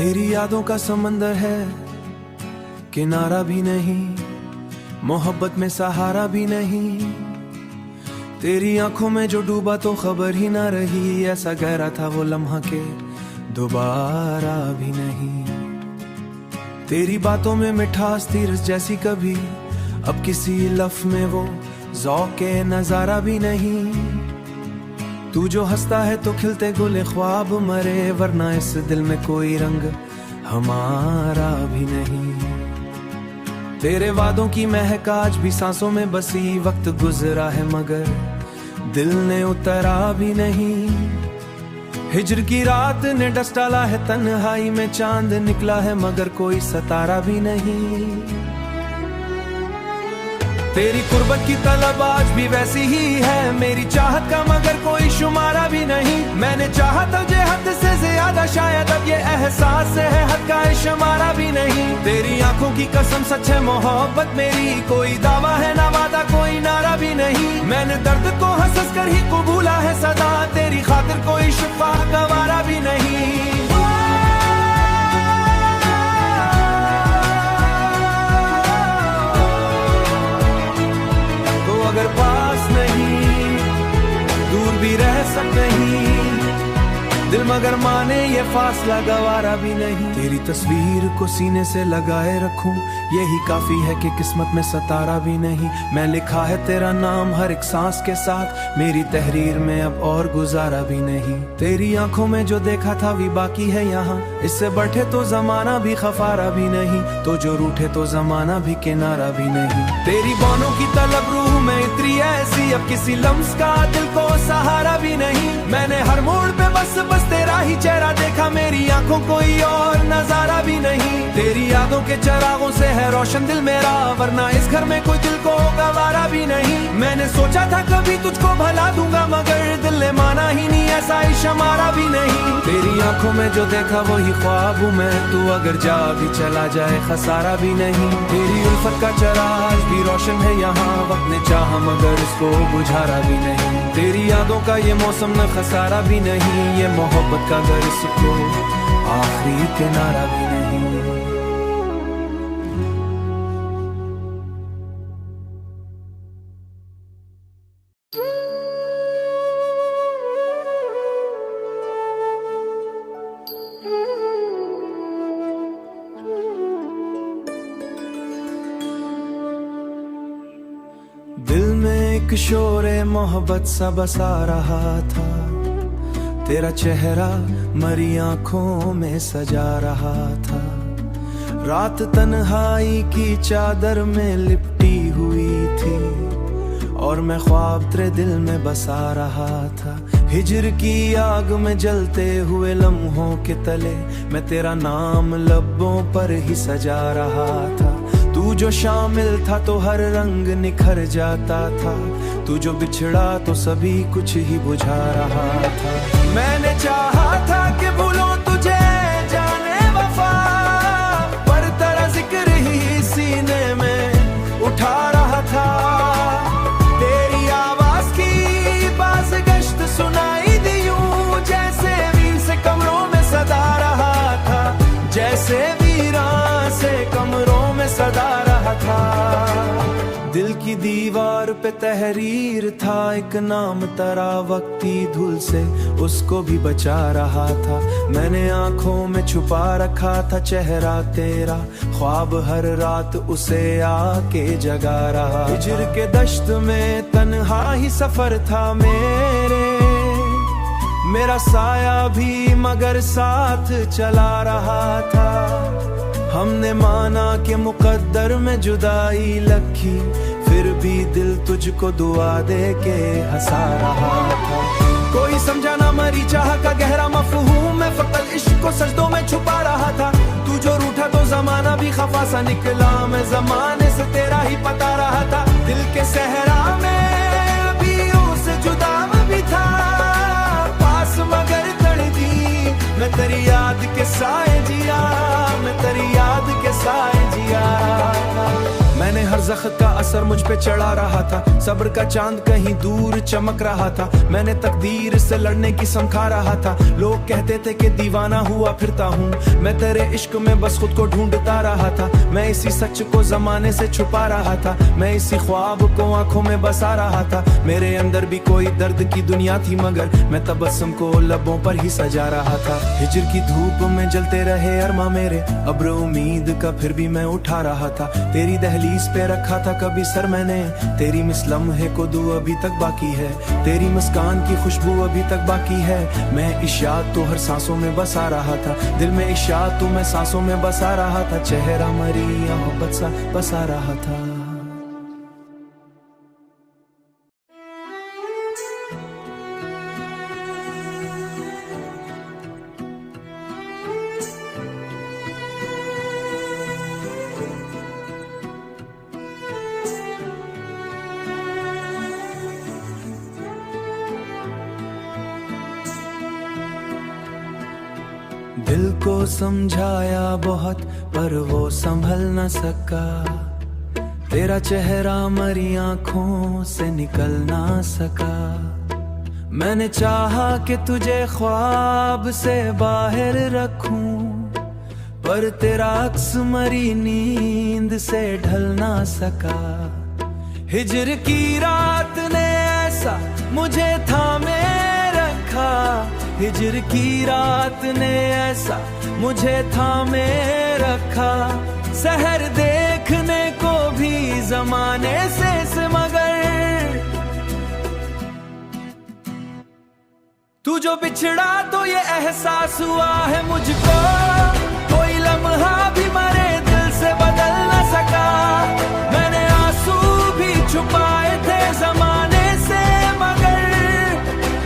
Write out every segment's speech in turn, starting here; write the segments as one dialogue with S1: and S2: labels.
S1: तेरी यादों का समंदर है, किनारा भी नहीं, मोहब्बत में सहारा भी नहीं। तेरी आंखों में जो डूबा तो खबर ही ना रही, ऐसा गहरा था वो लम्हा के दोबारा भी नहीं। तेरी बातों में मिठास थी रस जैसी कभी, अब किसी लफ्ज़ में वो ज़ौक़े नजारा भी नहीं। तू जो हंसता है तो खिलते गुले ख्वाब मरे, वरना इस दिल में कोई रंग हमारा भी नहीं। तेरे वादों की महक आज भी सांसों में बसी, वक्त गुजरा है मगर दिल ने उतरा भी नहीं। हिज्र की रात ने डस डाला है तन्हाई में, चांद निकला है मगर कोई सितारा भी नहीं। तेरी कुर्बत की तलब आज भी वैसी ही है, मेरी चाहत का मगर कोई शुमारा भी नहीं। मैंने चाहा तुझे हद से ज्यादा, शायद अब ये एहसास है हद का शुमारा भी नहीं। तेरी आंखों की कसम सच है मोहब्बत मेरी, कोई दावा है ना वादा कोई नारा भी नहीं। मैंने दर्द को हंस कर ही कबूला है सदा, तेरी खातिर कोई शिफा गवारा भी नहीं। अगर पास नहीं दूर भी रह सकते नहीं, दिल मगर माने ये फासला गवारा भी नहीं। तेरी तस्वीर को सीने से लगाए रखूं, यही काफी है कि किस्मत में सितारा भी नहीं। मैं लिखा है तेरा नाम हर एक सांस के साथ, मेरी तहरीर में अब और गुजारा भी नहीं। तेरी आंखों में जो देखा था भी बाकी है यहाँ, इससे बढ़े तो जमाना भी खफारा भी नहीं, तो जो रूठे तो जमाना भी किनारा भी नहीं। तेरी बानों की तलब रूह में इतरी ऐसी, अब किसी लम्स का दिल को सहारा भी नहीं। मैंने हर मोड़ पे बस तेरा ही चेहरा देखा, मेरी आंखों कोई और नजारा भी नहीं। तेरी यादों के चरागों से है रोशन दिल मेरा, वरना इस घर में कोई दिल को गवारा भी नहीं। मैंने सोचा था कभी तुझको भला दूंगा, मगर दिल ने माना ही नहीं, ऐसा इशारा भी नहीं। तेरी आंखों में जो देखा वही ख्वाब हूँ मैं, तू अगर जा भी चला जाए खसारा भी नहीं। तेरी उल्फत का चराग भी रोशन है यहाँ, वक्त ने चाहा मगर इसको बुझारा भी नहीं। तेरी यादों का ये मौसम न खसारा भी नहीं, ये मोहब्बत का घर इसको आखिरी किनारा भी नहीं। दिल में एक शोरे मोहब्बत सा बसा रहा था, तेरा चेहरा मरी आंखों में सजा रहा था। रात तन्हाई की चादर में लिपटी हुई थी, और मैं ख्वाब तेरे दिल में बसा रहा था। हिज्र की आग में जलते हुए लम्हों के तले, मैं तेरा नाम लब्बों पर ही सजा रहा था। तू जो शामिल था तो हर रंग निखर जाता था, तू जो बिछड़ा तो सभी कुछ ही बुझा रहा था। मैंने चाहा था कि भूलूं तुझे जाने वफा, पर तेरा जिक्र ही सीने में उठा रहा था। तेरी आवाज की बाज गश्त सुनाई दी यूं, जैसे वीर से कमरों में सदा रहा था, जैसे वीरान से कमरों में सदा रहा था। दिल की दीवार पे तहरीर था एक नाम, तरा वक्ती धूल से उसको भी बचा रहा था। मैंने आंखों में छुपा रखा था चेहरा तेरा, ख्वाब हर रात उसे आके जगा रहा। हिज्र के दश्त में तन्हा ही सफर था मेरा साया भी मगर साथ चला रहा था। हमने माना कि मुकद्दर में जुदाई लखी, फिर भी दिल तुझको दुआ दे के हंसा रहा था। कोई समझा ना मरी चाह का गहरा मफहूम, मैं फकत इश्क को सजदों में छुपा रहा था। तू जो रूठा तो जमाना भी खफा सा निकला, मैं जमाने से तेरा ही पता रहा था। दिल के सहरा में अभी उसे जुदा भी था, पास मगर तड़पी मैं तेरी याद के साए जिया, मैं तेरी याद के साए जिया। मैंने हर जख्म का असर मुझ पे चढ़ा रहा था। सब्र का चांद कहीं दूर चमक रहा था। मैंने तकदीर से लड़ने की समझा रहा था। लोग कहते थे कि दीवाना हुआ फिरता हूँ, मैं तेरे इश्क में बस खुद को ढूंढता रहा था। मैं इसी सच को जमाने से छुपा रहा था, मैं इसी ख्वाब को आंखों में बसा रहा था। मेरे अंदर भी कोई दर्द की दुनिया थी, मगर मैं तबस्सुम को लबों पर ही सजा रहा था। हिजर की धूप में जलते रहे अरमा मेरे, अब्र उम्मीद का फिर भी मैं उठा रहा था। तेरी दहलीज पे रखा था कभी सर मैंने, तेरी मिस लम्हे को दू अभी तक बाकी है। तेरी मुस्कान की खुशबू अभी तक बाकी है। मैं इशाद तो हर सांसों में बसा रहा था, दिल में इशाद तो मैं सांसों में बसा रहा था। चेहरा मरी मोहब्बत सा बसा रहा था। दिल को समझाया बहुत पर वो संभल न सका। तेरा चेहरा मरी आंखों से निकल ना सका। मैंने चाहा कि तुझे ख्वाब से बाहर रखूं, पर तेरा अक्स मरी नींद से ढल ना सका। हिजर की रात ने ऐसा मुझे थामे रखा, हिजर की रात ने ऐसा मुझे थामे रखा। सहर देखने को भी जमाने से मगर तू जो बिछड़ा तो ये एहसास हुआ है मुझको, कोई लम्हा भी मरे दिल से बदल न सका। मैंने आंसू भी छुपाए थे जमाने से, मगर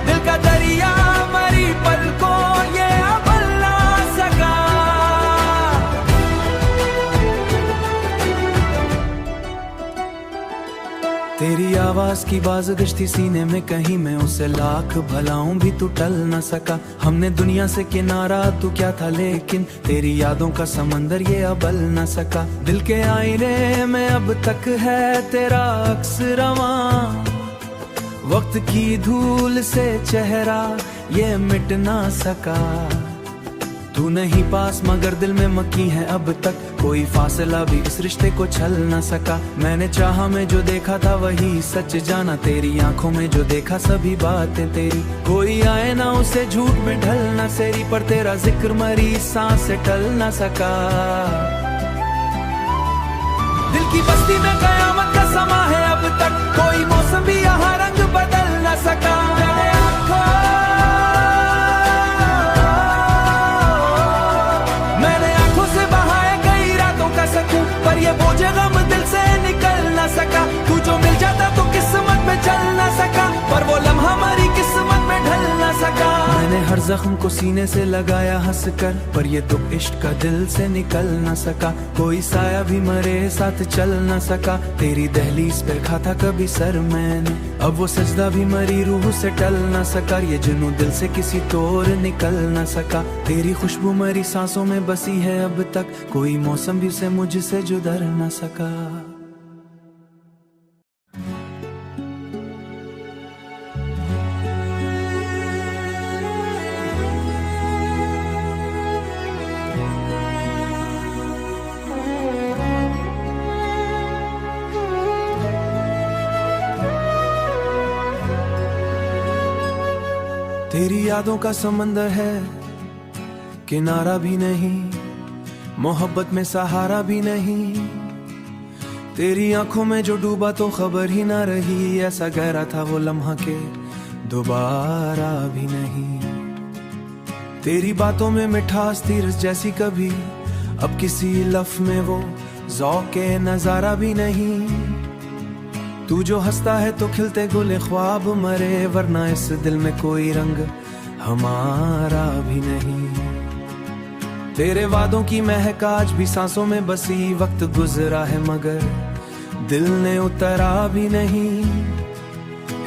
S1: दिल का दरिया मरी पलकों ये अबल ना सका। तेरी आवाज की बाज़गश थी सीने में कहीं, मैं उसे लाख भलाऊं भी तू टल न सका। हमने दुनिया से किनारा तू क्या था, लेकिन तेरी यादों का समंदर ये अबल न सका। दिल के आईने में अब तक है तेरा अक्स रवां, वक्त की धूल से चेहरा ये मिट ना सका। तू नहीं पास मगर दिल में मक्की है अब तक, कोई फासला भी इस रिश्ते को छल ना सका। मैंने चाहा मैं जो देखा था वही सच जाना, तेरी आंखों में जो देखा सभी बातें तेरी। कोई आए ना उसे झूठ में ढल ना सेरी, पर तेरा जिक्र मरी सांस से टल ना सका। दिल की बस्ती में कयामत का समा है अब तक, कोई मौसम भी यहाँ रंग बदल ना सका। मैंने आंखों से बहाए कई रातों का सकूं, पर ये बोझ गम दिल से निकल ना सका। तू जो मिल जाता तो किस्मत में चल ना सका, पर वो लम्हा हमारी किस्मत में ढल ना सका। मैंने हर जख्म को सीने से लगाया हंस कर, पर ये तो इश्क का दिल से निकल ना सका। कोई साया भी मरे साथ चल ना सका, तेरी दहलीज पे रखा था कभी सर मैंने। अब वो सजदा भी मरी रूह से टल ना सका, ये जुनून दिल से किसी तौर निकल ना सका। तेरी खुशबू मरी सांसों में बसी है अब तक, कोई मौसम भी उसे मुझसे जुदा ना सका। तेरी यादों का समंदर है, किनारा भी नहीं, मोहब्बत में सहारा भी नहीं। तेरी आंखों में जो डूबा तो खबर ही ना रही, ऐसा गहरा था वो लम्हा के दोबारा भी नहीं। तेरी बातों में मिठास थी रस जैसी कभी, अब किसी लफ्ज़ में वो ज़ौक़े नजारा भी नहीं। तू जो हंसता है तो खिलते गुले ख्वाब मरे, वरना इस दिल में कोई रंग हमारा भी नहीं। तेरे वादों की महक आज भी सांसों में बसी, वक्त गुजरा है मगर दिल ने उतरा भी नहीं।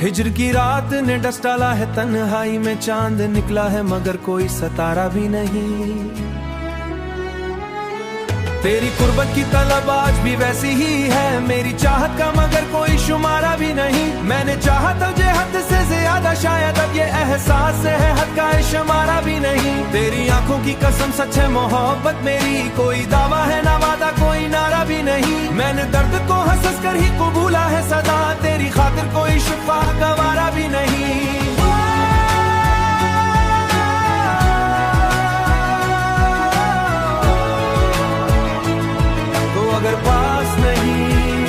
S1: हिजर की रात ने डस डाला है तन्हाई में, चांद निकला है मगर कोई सतारा भी नहीं। तेरी कुर्बत की तलब आज भी वैसी ही है, मेरी चाहत का मगर कोई शुमारा भी नहीं। मैंने चाहा तुझे हद से ज्यादा, शायद अब ये एहसास है हद का शुमारा भी नहीं। तेरी आंखों की कसम सच है मोहब्बत मेरी, कोई दावा है ना वादा कोई नारा भी नहीं। मैंने दर्द को हंस कर ही कबूला है सदा, तेरी खातिर कोई शिफा गवारा भी नहीं। अगर पास नहीं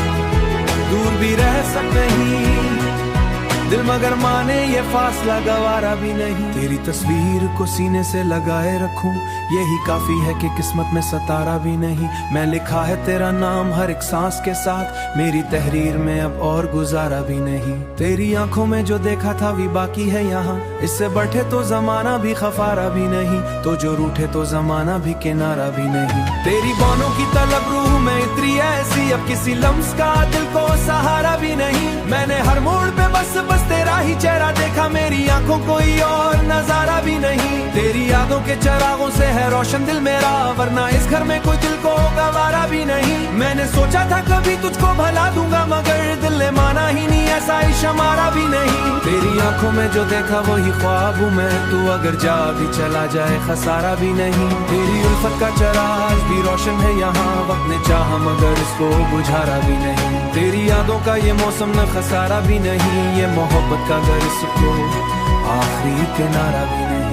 S1: दूर भी रह सकते नहीं, दिल मगर माने ये फासला गवारा भी नहीं। तेरी तस्वीर को सीने से लगाए रखूं, यही काफी है कि किस्मत में सतारा भी नहीं। मैं लिखा है तेरा नाम हर एक सांस के साथ, मेरी तहरीर में अब और गुजारा भी नहीं। तेरी आंखों में जो देखा था भी बाकी है यहाँ, इससे बैठे तो जमाना भी खफारा भी नहीं, तो जो रूठे तो जमाना भी किनारा भी नहीं। तेरी बानों की तलब रूह में इतरी ऐसी, अब किसी लम्स का दिल को सहारा भी नहीं। मैंने हर मोड़ पे बस तेरा ही चेहरा देखा, मेरी आंखों कोई और नजारा भी नहीं। तेरी यादों के चरागों से है रोशन दिल मेरा, वरना इस घर में कोई दिल को गवारा भी नहीं। मैंने सोचा था कभी तुझको भला दूंगा, मगर दिल ने माना ही नहीं, ऐसा इश्क हमारा भी नहीं। तेरी आंखों में जो देखा वही ख्वाब हूँ मैं, तू अगर जा भी चला जाए खसारा भी नहीं। तेरी उल्फत का चराग भी रोशन है यहाँ, वक्त ने चाहा मगर इसको बुझारा भी नहीं। तेरी यादों का ये मौसम न खसारा भी नहीं, ये मोहब्बत का घर इसको आखिरी किनारा भी नहीं।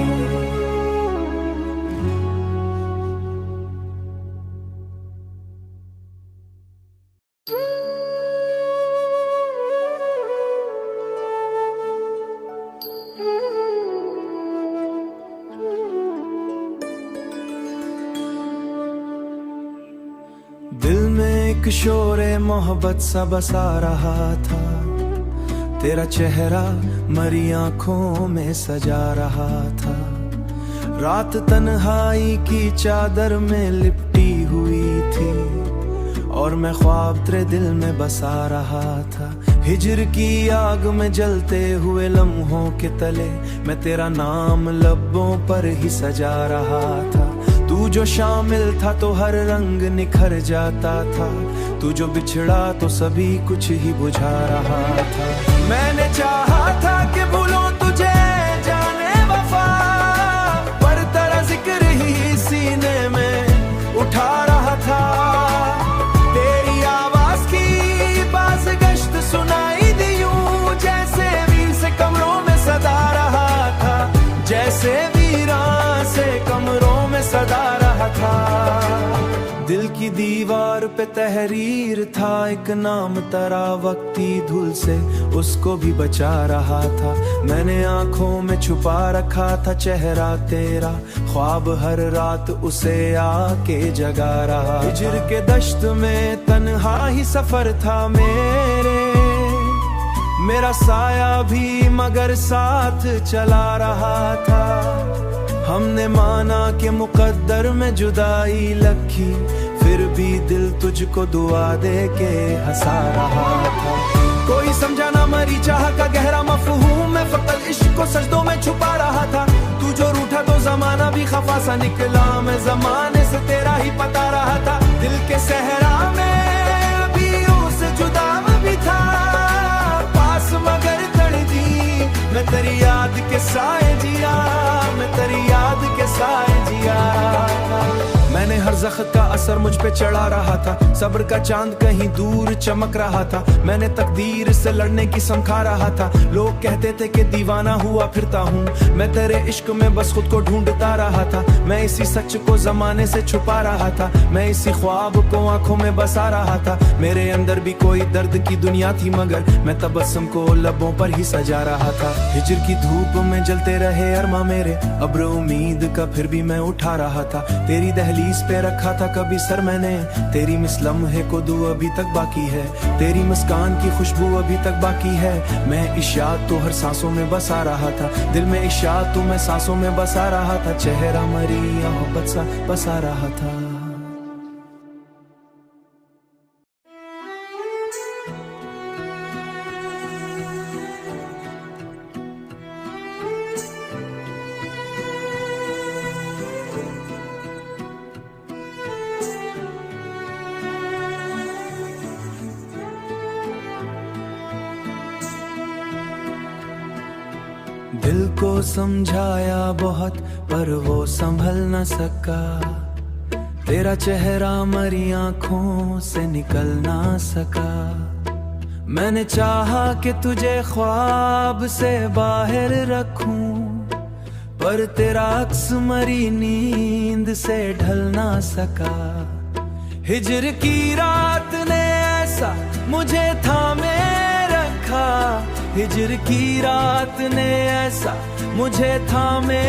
S1: दिल में एक शोरे मोहब्बत सा बसा रहा था, तेरा चेहरा मरी आंखों में सजा रहा था। रात तन्हाई की चादर में लिपटी हुई थी, और मैं ख्वाब तेरे दिल में बसा रहा था। हिजर की आग में जलते हुए लम्हों के तले, मैं तेरा नाम लबों पर ही सजा रहा था। तू जो शामिल था तो हर रंग निखर जाता था, तू जो बिछड़ा तो सभी कुछ ही बुझा रहा था। मैंने चाहा था कि भूलूं तुझे जाने वफा, पर तेरा जिक्र ही सीने में उठा रहा था। तेरी आवाज की बाज गश्त सुनाई दी यूं, जैसे वीर से कमरों में सदा रहा था, जैसे वीरान से कमरों में सदा रहा था। दिल की दीवार पे तहरीर था एक नाम, तरा वक्ती धूल से उसको भी बचा रहा था। मैंने आंखों में छुपा रखा था चेहरा तेरा, ख्वाब हर रात उसे आके जगा रहा। हिजर के दश्त में तन्हा ही सफर था मेरा साया भी मगर साथ चला रहा था। हमने माना कि मुकद्दर में जुदाई लखी, फिर भी दिल तुझको दुआ दे के हंसा रहा था। कोई समझा ना मरी चाह का गहरा मफहूम, मैं फकत इश्क को सजदों में छुपा रहा था। तू जो रूठा तो जमाना भी खफा सा निकला, मैं जमाने से तेरा ही पता रहा था। दिल के सहरा में अभी उसे जुदा भी था, पास मगर तड़ दी मैं तेरी याद के साए जिया, मैं तेरी याद के साए जिया। मैंने हर जख्म का असर मुझ पे चढ़ा रहा था, सब्र का चांद कहीं दूर चमक रहा था। मैंने तकदीर से लड़ने की समझा रहा था, लोग कहते थे कि दीवाना हुआ फिरता हूँ, मैं तेरे इश्क में बस खुद को ढूंढता रहा था। मैं इसी सच को जमाने से छुपा रहा था, मैं इसी ख्वाब को आंखों में बसा रहा था। मेरे अंदर भी कोई दर्द की दुनिया थी, मगर मैं तबस्सुम को लबों पर ही सजा रहा था। हिजर की धूप में जलते रहे अरमा मेरे, अब्र उम्मीद का फिर भी मैं उठा रहा था। तेरी दहलीज पे रखा था कभी सर मैंने, तेरी मिस लम्हे को दू अभी तक बाकी है, तेरी मुस्कान की खुशबू अभी तक बाकी है। मैं इशाद तो हर सांसों में बसा रहा था, दिल में इशाद तो मैं सांसों में बसा रहा था। चेहरा मरी मोहब्बत सा बसा रहा था। दिल को समझाया बहुत पर वो संभल न सका, तेरा चेहरा मरी आंखों से निकल ना सका। मैंने चाहा कि तुझे ख्वाब से बाहर रखूं, पर तेरा अक्स मरी नींद से ढल ना सका। हिजर की रात ने ऐसा मुझे थामे रखा, हिजर की रात ने ऐसा मुझे थामे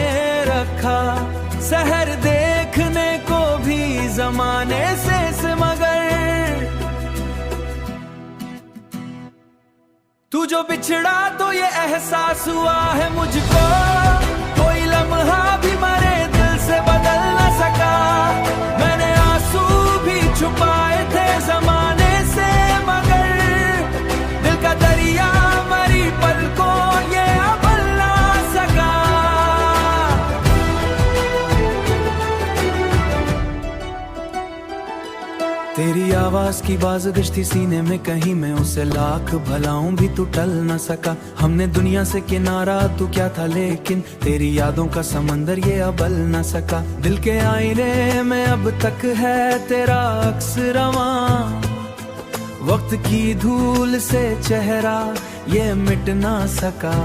S1: रखा। सहर देखने को भी जमाने से मगर तू जो बिछड़ा तो ये एहसास हुआ है मुझको, कोई लम्हा भी मरे दिल से बदल न सका। मैंने आंसू भी छुपाए थे जमाने से मगर दिल का दरिया मरी पलकों ये अबल ना सका। तेरी आवाज की बाज़ थी सीने में कहीं, मैं उसे लाख भलाऊं भी तू टल न सका। हमने दुनिया से किनारा तू क्या था लेकिन तेरी यादों का समंदर ये अबल न सका। दिल के आईने में अब तक है तेरा अक्स रवा, वक्त की धूल से चेहरा ये मिट ना सका।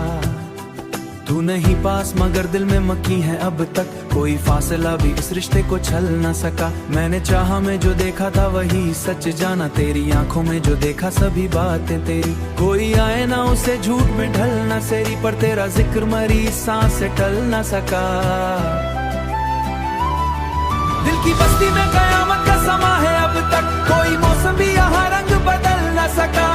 S1: तू नहीं पास मगर दिल में मकी है अब तक, कोई फासला भी इस रिश्ते को छल न सका। मैंने चाहा मैं जो देखा था वही सच जाना, तेरी आंखों में जो देखा सभी बातें तेरी। कोई आए ना उसे झूठ में ढल न सेरी, पर तेरा जिक्र मरी सांस से टल न सका। दिल की बस्ती में कयामत का समा है अब तक, कोई मौसम भी यहाँ रंग बदल न सका।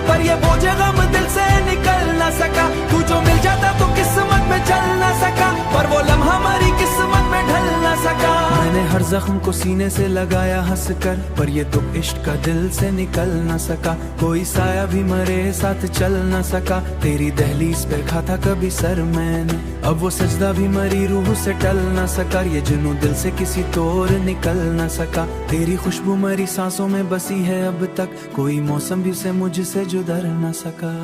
S1: पर ये बोझ गम दिल से निकल ना सका, तू जो मिल जाता तो किस्मत में चल ना सका, पर वो लम्हा हमारी किस्मत में ढल ना सका। मैंने हर जख्म को सीने से लगाया हंस कर, पर ये तो इश्क का दिल से निकल ना सका। कोई साया भी मरे साथ चल ना सका, तेरी दहलीज पे रखा था कभी सर मैंने, अब वो सजदा भी मरी रूह से टल ना सका। ये जुनून दिल से किसी तौर निकल ना सका, तेरी खुशबू मरी सांसों में बसी है अब तक, कोई मौसम भी से मुझसे जुदर ना सका।